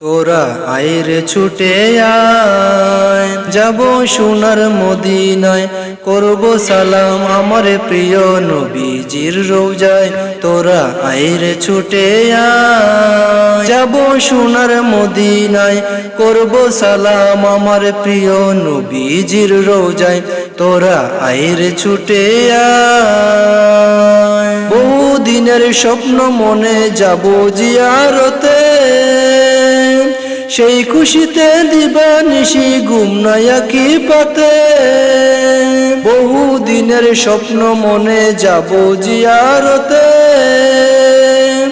তোরা আইরে ছুটে আয়, যাব সোনার মদিনায়, করব সালাম আমার প্রিয় নবীজির রওজায়। তোরা আইরে ছুটে আয়, যাব সোনার মদিনায়, করব সালাম আমার প্রিয় নবীজির রওজায়। তোরা আইরে ছুটে আয়, বহু দিনের স্বপ্ন মনে যাব জিয়ারতে, সেই খুশিতে দিবানিশি ঘুম নাই আঁখি পাতে। বহু দিনের স্বপ্ন মনে যাব জিয়ারতে,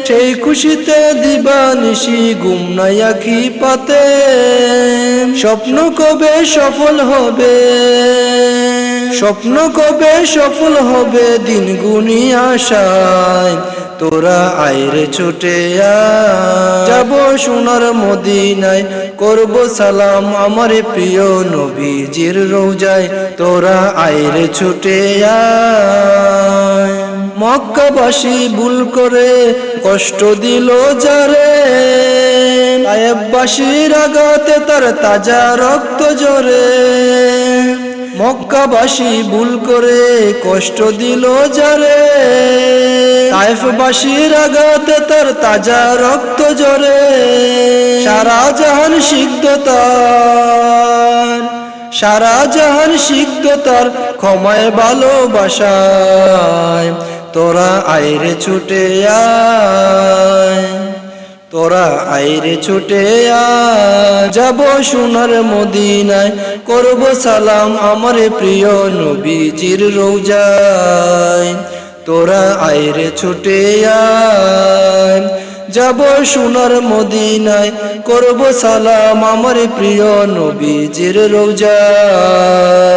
সেই খুশিতে দিবানিশি ঘুম নাই আঁখি পাতে। স্বপ্ন কবে সফল হবে, স্বপ্ন কবে সফল হবে, দিন গুনি আশায়। তোরা আইরে ছুটে আয়, যাব সোনার মদিনায়, করব সালাম আমার প্রিয় নবীজির রওজায়। তোরা আইরে ছুটে আয়, মক্কাবাসী ভুল করে কষ্ট দিল যারে, তায়েববাসীর আঘাতে তার তাজা রক্ত ঝরে। মক্কাবাসী ভুল করে কষ্ট দিল যারে, তায়েফবাসীর আঘাতে তার তাজা রক্ত ঝরে। সারা জাহান সিদ্ধ তার, সারা জাহান সিদ্ধ তার ক্ষমায় ভালোবাসায়। তোরা আইরে ছুটে আয়, তোরা আইরে ছুটে আয়, যাব সোনার মদিনায়, করব সালাম আমার প্রিয় নবীজির রওজায়। তোরা আইরে ছুটে আয়, যাব সোনার মদিনায়, করব সালাম আমার প্রিয় নবীজির রওজায়।